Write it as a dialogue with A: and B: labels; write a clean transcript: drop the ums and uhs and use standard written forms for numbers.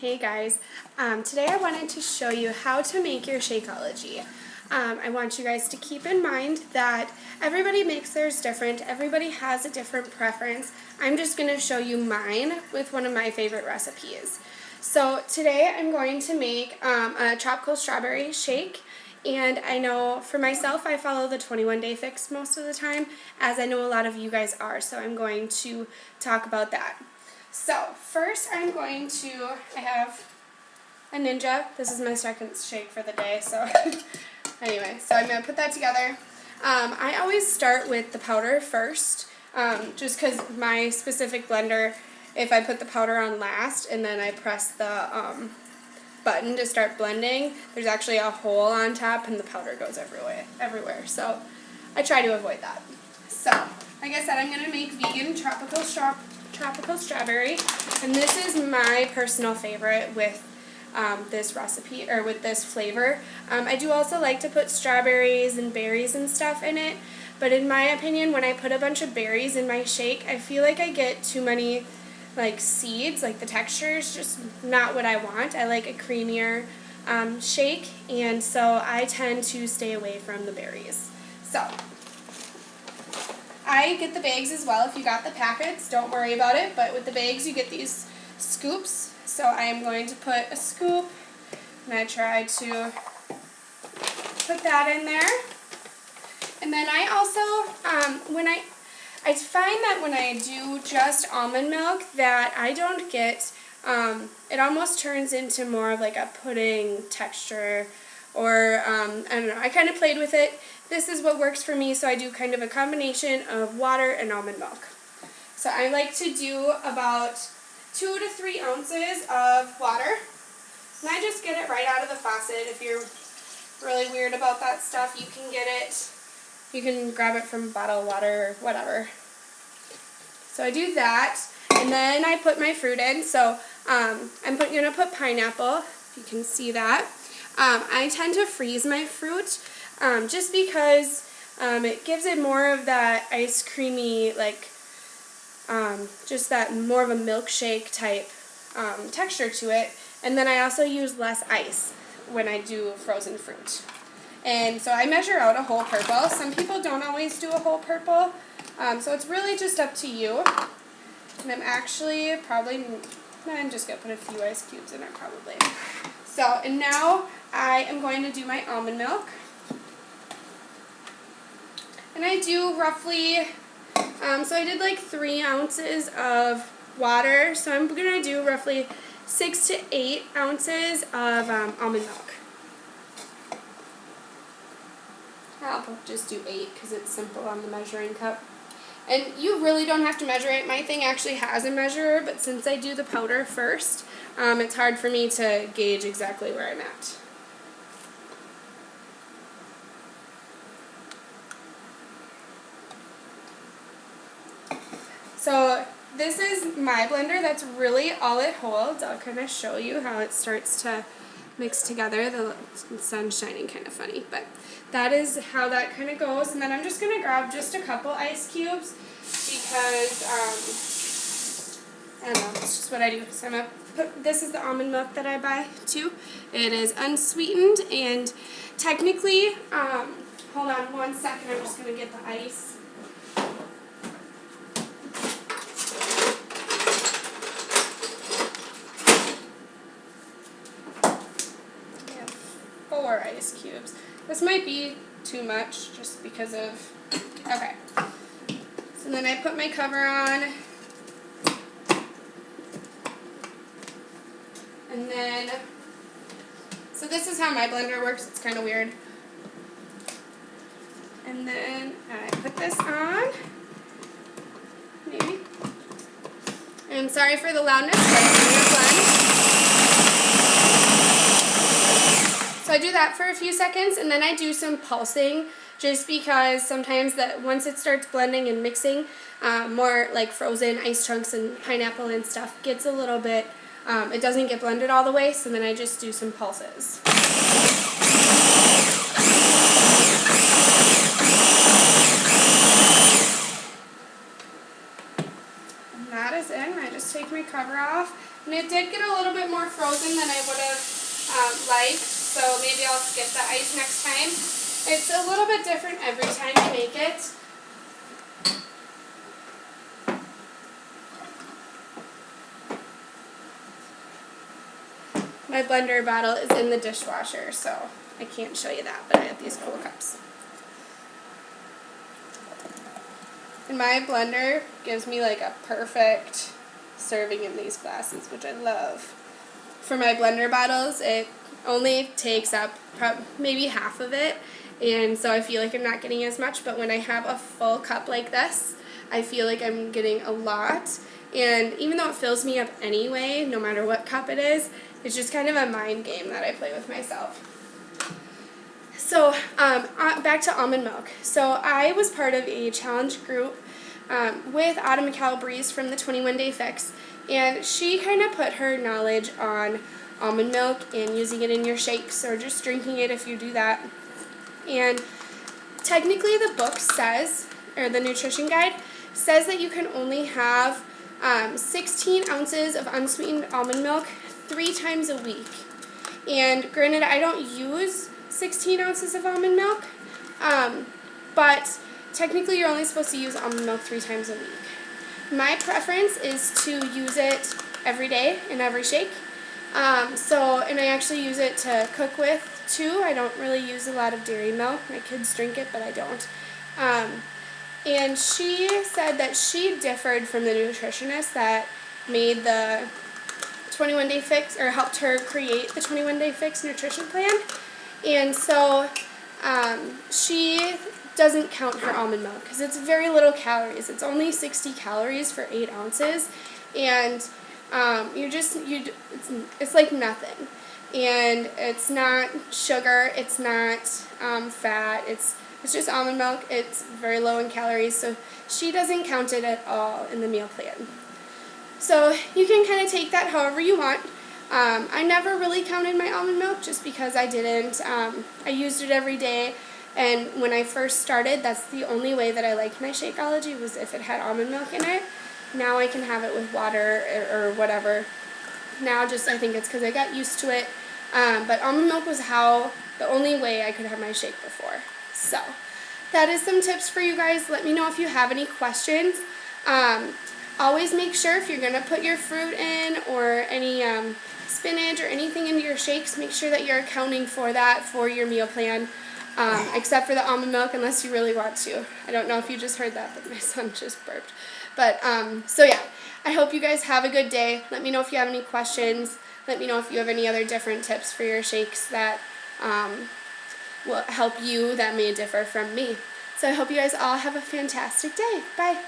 A: Hey guys, today I wanted to show you how to make your Shakeology. I want you guys to keep in mind that everybody makes theirs different, everybody has a different preference. I'm just going to show you mine with one of my favorite recipes. So today I'm going to make a tropical strawberry shake, and I know for myself I follow the 21-day fix most of the time, as I know a lot of you guys are, so I'm going to talk about that. So first I have a Ninja. This is my second shake for the day, so anyway, so I'm going to put that together. I always start with the powder first, just because my specific blender, if I put the powder on last and then I press the button to start blending, there's actually a hole on top and the powder goes everywhere. So I try to avoid that. So, like I said, I'm going to make vegan tropical strawberry, and this is my personal favorite with this recipe, or with this flavor. I do also like to put strawberries and berries and stuff in it, but in my opinion, when I put a bunch of berries in my shake, I feel like I get too many seeds, the texture is just not what I want. I like a creamier shake, and so I tend to stay away from the berries. So I get the bags as well. If you got the packets, don't worry about it, but with the bags you get these scoops. So I am going to put a scoop, and I try to put that in there. And then I also, I find that when I do just almond milk that I don't get, it almost turns into more of like a pudding texture, or I don't know, I kind of played with it. This is what works for me, so I do kind of a combination of water and almond milk. So I like to do about 2 to 3 ounces of water, and I just get it right out of the faucet. If you're really weird about that stuff, you can grab it from bottled water or whatever. So I do that, and then I put my fruit in. So I'm going to put pineapple, if you can see that. I tend to freeze my fruit just because it gives it more of that ice creamy, just that more of a milkshake type texture to it. And then I also use less ice when I do frozen fruit. And so I measure out a whole purple. Some people don't always do a whole purple, so it's really just up to you. And I'm actually I'm just going to put a few ice cubes in it probably. So, and now I am going to do my almond milk. And I do roughly, so I did 3 ounces of water, so I'm going to do roughly 6 to 8 ounces of almond milk. I'll just do 8 because it's simple on the measuring cup. And you really don't have to measure it. My thing actually has a measurer, but since I do the powder first, it's hard for me to gauge exactly where I'm at. So this is my blender. That's really all it holds. I'll kind of show you how it starts to mix together. The sun's shining kind of funny, but that is how that kind of goes. And then I'm just going to grab just a couple ice cubes because, I don't know, it's just what I do. So I'm going to put, this is the almond milk that I buy too. It is unsweetened, and technically, hold on one second, I'm just going to get the ice. Ice cubes. This might be too much just because of, okay. So then I put my cover on, and then, so this is how my blender works. It's kind of weird. And then I put this on, maybe. And sorry for the loudness, but it's gonna blend. So I do that for a few seconds, and then I do some pulsing, just because sometimes once it starts blending and mixing, more frozen ice chunks and pineapple and stuff gets a little bit, it doesn't get blended all the way, so then I just do some pulses. And that is it. I just take my cover off. And it did get a little bit more frozen than I would have liked, so maybe I'll skip the ice next time. It's a little bit different every time you make it. My blender bottle is in the dishwasher, so I can't show you that, but I have these cool cups. And my blender gives me like a perfect serving in these glasses, which I love. For my blender bottles, it only takes up maybe half of it, and so I feel like I'm not getting as much, but when I have a full cup like this, I feel like I'm getting a lot. And even though it fills me up anyway, no matter what cup it is, it's just kind of a mind game that I play with myself. So back to almond milk. So I was part of a challenge group with Autumn Calabrese from the 21 Day Fix, and she kind of put her knowledge on almond milk and using it in your shakes or just drinking it if you do that. And technically the book says, or the nutrition guide says, that you can only have 16 ounces of unsweetened almond milk 3 times a week. And granted, I don't use 16 ounces of almond milk, but technically you're only supposed to use almond milk 3 times a week. My preference is to use it every day in every shake. And I actually use it to cook with too. I don't really use a lot of dairy milk. My kids drink it, but I don't. And she said that she differed from the nutritionist that made the 21 Day Fix, or helped her create the 21 Day Fix nutrition plan. And so she doesn't count her almond milk because it's very little calories. It's only 60 calories for 8 ounces, and it's like nothing. And it's not sugar, it's not fat, it's just almond milk. It's very low in calories, so she doesn't count it at all in the meal plan. So you can kind of take that however you want. I never really counted my almond milk just because I didn't. I used it every day, and when I first started, that's the only way that I liked my Shakeology, was if it had almond milk in it. Now I can have it with water or whatever. Now I think it's because I got used to it. But almond milk was the only way I could have my shake before. So that is some tips for you guys. Let me know if you have any questions. Always make sure, if you're going to put your fruit in or any spinach or anything into your shakes, make sure that you're accounting for that for your meal plan, except for the almond milk, unless you really want to. I don't know if you just heard that, but my son just burped. But, so yeah, I hope you guys have a good day. Let me know if you have any questions. Let me know if you have any other different tips for your shakes that will help you that may differ from me. So I hope you guys all have a fantastic day. Bye.